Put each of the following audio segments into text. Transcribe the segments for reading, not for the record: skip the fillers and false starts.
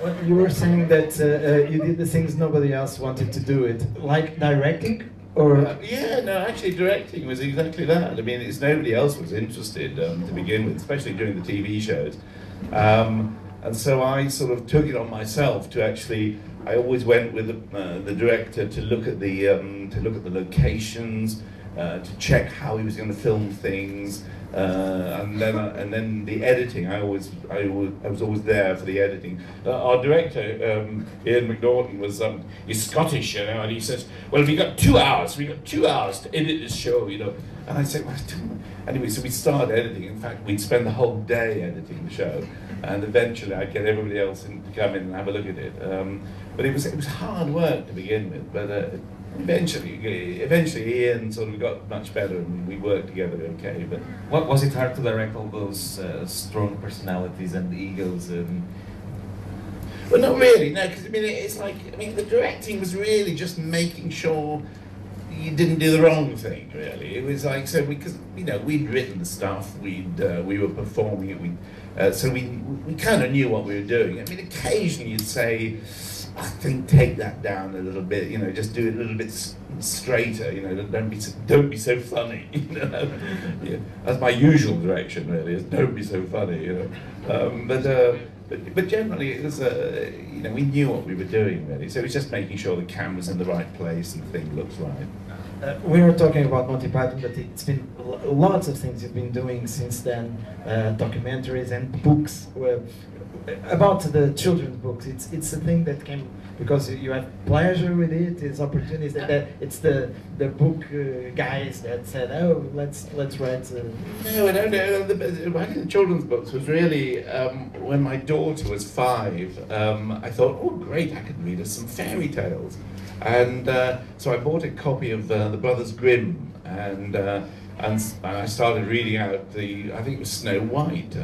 Well, you were saying that you did the things nobody else wanted to do it, like directing, or? Yeah, no, actually directing was exactly that. I mean, it's nobody else was interested to begin with, especially during the TV shows. And so I sort of took it on myself to actually. I always went with the director to look at the locations, to check how he was going to film things, and then the editing. I was always there for the editing. Our director, Ian McNaughton, he's Scottish, you know, and he says, "Well, we got 2 hours. We got 2 hours to edit this show, you know." And I said, "Well, anyway." So we started editing. In fact, we'd spend the whole day editing the show, and eventually I'd get everybody else to come in and have a look at it. But it was hard work to begin with. But eventually Ian sort of got much better, and we worked together okay. But what was it hard to direct all those strong personalities and egos? Well, not really, no. Because it's like the directing was really just making sure you didn't do the wrong thing. Really, it was like because we'd written the stuff, we were performing it. So we kind of knew what we were doing. I mean, occasionally you'd say, "I think take that down a little bit. You know, just do it a little bit straighter. You know, don't be so funny. You know, yeah, that's my usual direction. Really, is don't be so funny. You know, but generally it was we knew what we were doing really. So it was just making sure the camera's in the right place and the thing looks right." We were talking about Monty Python, but it's been lots of things you've been doing since then, documentaries and books. About the children's books, it's a thing that came because you have pleasure with it. It's opportunities. It's the book guys that said, "Oh, let's write." No, I don't know. Writing the children's books was really when my daughter was 5. I thought, "Oh, great! I could read her some fairy tales." And so I bought a copy of the Brothers Grimm, and I started reading out I think it was Snow White.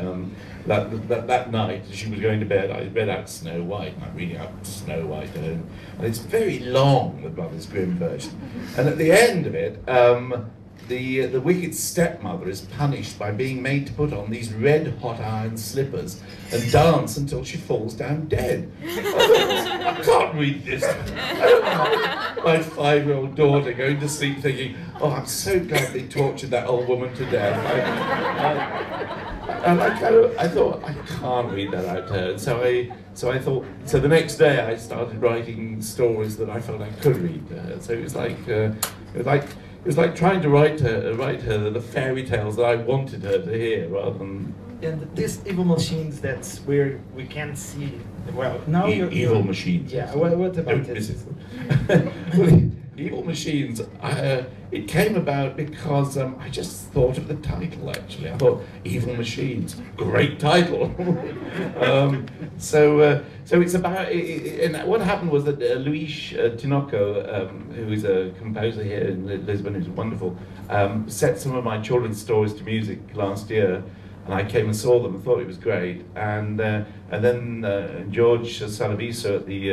That night, as she was going to bed, I read out Snow White, and I'm reading out Snow White to her. And it's very long, the Brothers Grimm version. And at the end of it, the wicked stepmother is punished by being made to put on these red hot iron slippers and dance until she falls down dead. I can't read this. I don't want my 5-year-old daughter going to sleep thinking, "Oh, I'm so glad they tortured that old woman to death." And I thought, I can't read that out to her. And so the next day I started writing stories that I felt I could read to her. So it was like trying to write her the fairy tales that I wanted her to hear, rather than. And these evil machines, that's where we can't see. Well, now evil machines. Yeah. What about this? Evil Machines, it came about because I just thought of the title, actually. I thought, Evil Machines, great title. So it's about, and what happened was that Luis Tinoco, who is a composer here in Lisbon, who's wonderful, set some of my children's stories to music last year, and I came and saw them and thought it was great. And then George Salaviso at the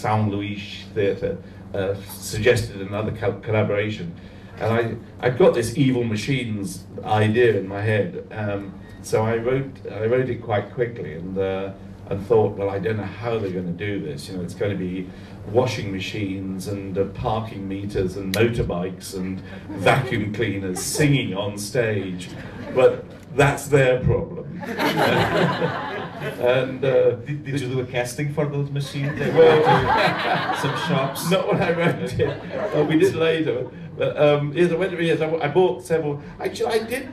São Luís Theatre suggested another collaboration, and I got this Evil Machines idea in my head. So I wrote it quite quickly, and thought, well, I don't know how they're going to do this. You know, it's going to be washing machines and parking meters and motorbikes and vacuum cleaners singing on stage, but that's their problem. And did you do a casting for those machines? Well, some shops. Not when I wrote it. We did later. But I bought several. Actually, I did.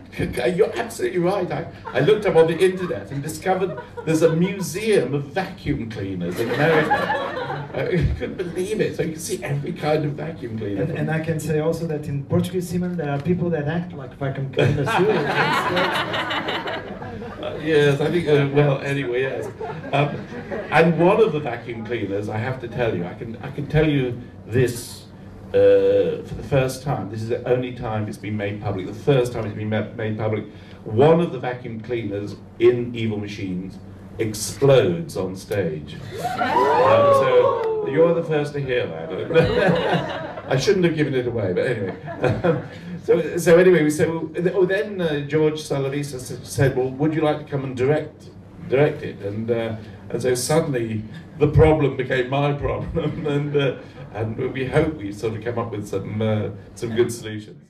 You're absolutely right. I looked up on the internet and discovered there's a museum of vacuum cleaners in America. I couldn't believe it. So you can see every kind of vacuum cleaner. And I can say also that in Portuguese cinema there are people that act like vacuum cleaners too. Yes, I think. Well, anyway, yes. And one of the vacuum cleaners, I have to tell you, I can tell you this. For the first time, this is the only time it's been made public, the first time it's been made public, one of the vacuum cleaners in Evil Machines explodes on stage. So you're the first to hear that. I shouldn't have given it away, but anyway. Then George Salavisa said, well, would you like to come and direct direct it, and so suddenly the problem became my problem, and we hope we sort of come up with some good solutions.